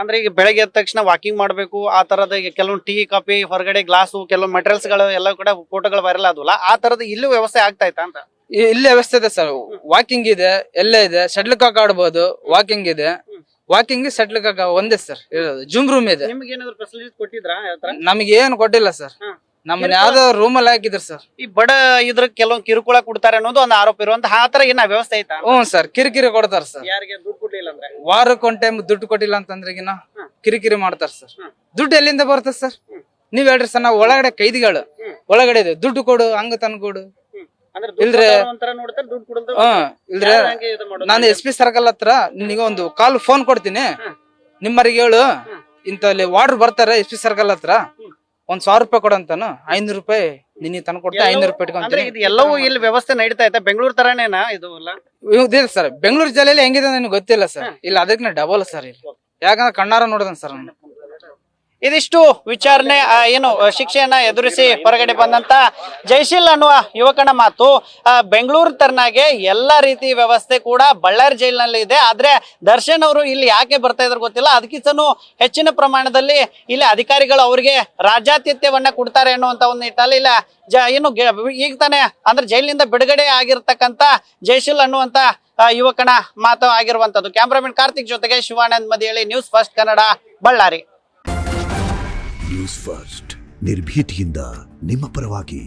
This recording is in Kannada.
ಅಂದ್ರೆ ಈಗ ಬೆಳಗ್ಗೆ ಎದ್ದ ತಕ್ಷಣ ವಾಕಿಂಗ್ ಮಾಡ್ಬೇಕು ಆ ತರದ ಈಗ ಕೆಲವೊಂದು ಟೀ ಕಾಫಿ ಹೊರಗಡೆ ಗ್ಲಾಸು ಕೆಲವೊಂದು ಮೆಟೀರಿಯಲ್ಸ್ ಗಳು ಎಲ್ಲ ಕೂಡ ಫೋಟೋಗಳು ವೈರಲ್ ಆದ್ವಲ್ಲ ಆ ತರದ ಇಲ್ಲೂ ವ್ಯವಸ್ಥೆ ಆಗ್ತಾ ಇತ್ತಾ ಅಂತ. ಇಲ್ಲಿ ವ್ಯವಸ್ಥೆ ಇದೆ ಸರ್, ವಾಕಿಂಗ್ ಇದೆ, ಎಲ್ಲ ಇದೆ, ಶಟ್ಲ್ ಕಾಕ್ ಆಡ್ಬೋದು, ವಾಕಿಂಗ್ ಇದೆ, ವಾಕಿಂಗ್ ಶಟ್ಲ್ ಕಾಕ್ ಒಂದೇ ಸರ್ ಇರೋದು. ಜೂಮ್ ರೂಮ್ ಇದೆ. ನಿಮ್ಗೆ ಏನಾದ್ರು ಫೆಸಿಲಿಟೀಸ್ ಕೊಟ್ಟಿದ್ರಾ ಯಾವ ತರ? ನಮ್ಗೆ ಏನು ಕೊಟ್ಟಿಲ್ಲ ಸರ್, ನಮ್ಮನ್ನ ಯಾವ್ದೋ ರೂಮ್ ಅಲ್ಲಿ ಹಾಕಿದ್ರು ಸರ್. ಈ ಬಡ ಇದ್ರ ಕೆಲವೊಂದು ಕಿರುಕುಳ ಕೊಡ್ತಾರೆ ಅನ್ನೋದು ಒಂದು ಆರೋಪ ಇರುವಂತ ಆ ತರ ಏನ ವ್ಯವಸ್ಥೆ ಐತಾ? ಹ್ಞೂ ಸರ್, ಕಿರಿಕಿರಿ ಕೊಡ್ತಾರ ಸರ್. ಯಾರಿಗೆ ದುಡ್ಡು ಕೊಡ್ಲಿಲ್ಲ ಅಂದ್ರೆ ವಾರಕ್ಕೆ ಒಂದ್ ಟೈಮ್ ದುಡ್ಡು ಕೊಟ್ಟಿಲ್ಲ ಅಂತಂದ್ರೆಗಿನ ಕಿರಿಕಿರಿ ಮಾಡ್ತಾರ ಸರ್. ದುಡ್ಡು ಎಲ್ಲಿಂದ ಬರ್ತದೆ ಸರ್? ನೀವ್ ಹೇಳ್ರಿ ಸರ್, ನಾವು ಒಳಗಡೆ ಕೈದಿಗಳು ಒಳಗಡೆ ಇದೆ, ದುಡ್ಡು ಕೊಡು ಹಂಗ ತಂದ್ಕೊಡು ಇಲ್ದ್ರೆ ಇಲ್ದ್ರೆ ನಾನು SP ಸರ್ಕಲ್ ಹತ್ರ ನಿನಗೆ ಒಂದು ಕಾಲ್ ಫೋನ್ ಕೊಡ್ತೀನಿ, ನಿಮ್ಮರಿಗೆ ಹೇಳು ಇಂತಲ್ಲಿ ವಾರ್ಡರ್ ಬರ್ತಾರೆ SP ಸರ್ಕಲ್ ಹತ್ರ, ಒಂದ್ 1000 ರೂಪಾಯಿ ಕೊಡಂತಾನು, 500 ರೂಪಾಯಿ ನಿನಗೆ ತಂದು ಕೊಡ್ತಾ, 500 ರೂಪಾಯಿ ಇಟ್ಕೊಂತೀನಿ. ಎಲ್ಲವೂ ಇಲ್ಲಿ ವ್ಯವಸ್ಥೆ ನಡೀತಾ ಐತೆ ಬೆಂಗಳೂರು ತರಾನೇನಾ ಇದು ಎಲ್ಲ? ಇದೆ ಸರ್, ಬೆಂಗಳೂರು ಜಿಲ್ಲೆಯಲ್ಲಿ ಹೆಂಗಿದೆ ನನಗೆ ಗೊತ್ತಿಲ್ಲ ಸರ್, ಇಲ್ಲ ಅದಕ್ಕೆ ಡಬಲ್ ಸರ್ ಇಲ್ಲಿ, ಯಾಕಂದ್ರೆ ಕಣ್ಣಾರ ನೋಡಿದನ್ ಸರ್ ನಾನು. ಇದಿಷ್ಟು ವಿಚಾರಣೆ ಏನು ಶಿಕ್ಷೆಯನ್ನ ಎದುರಿಸಿ ಹೊರಗಡೆ ಬಂದಂತ ಜಯಶೀಲ್ ಅನ್ನುವ ಯುವಕನ ಮಾತು. ಬೆಂಗಳೂರು ತರನಾಗೆ ಎಲ್ಲ ರೀತಿ ವ್ಯವಸ್ಥೆ ಕೂಡ ಬಳ್ಳಾರಿ ಜೈಲಿನಲ್ಲಿ ಇದೆ. ಆದ್ರೆ ದರ್ಶನ್ ಅವರು ಇಲ್ಲಿ ಯಾಕೆ ಬರ್ತಾ ಇದ್ರು ಗೊತ್ತಿಲ್ಲ. ಅದಕ್ಕಿಂತನೂ ಹೆಚ್ಚಿನ ಪ್ರಮಾಣದಲ್ಲಿ ಇಲ್ಲಿ ಅಧಿಕಾರಿಗಳು ಅವರಿಗೆ ರಾಜ್ಯಾತಿಥ್ಯವನ್ನ ಕೊಡ್ತಾರೆ ಅನ್ನುವಂತ ಒಂದು ನಿಟ್ಟಲ್ಲಿ ಇಲ್ಲ ಏನು ಈಗ ತಾನೇ ಅಂದ್ರೆ ಜೈಲಿನಿಂದ ಬಿಡುಗಡೆ ಆಗಿರ್ತಕ್ಕಂತ ಜಯಶೀಲ್ ಅನ್ನುವಂತ ಯುವಕನ ಮಾತು ಆಗಿರುವಂತದ್ದು. ಕ್ಯಾಮ್ರಾಮನ್ ಕಾರ್ತಿಕ್ ಜೊತೆಗೆ Shivanand Madihalli, news first Kannada, Ballari. News first ನಿರ್ಭೀತಿಯಿಂದ ನಿಮ್ಮ ಪರವಾಗಿ.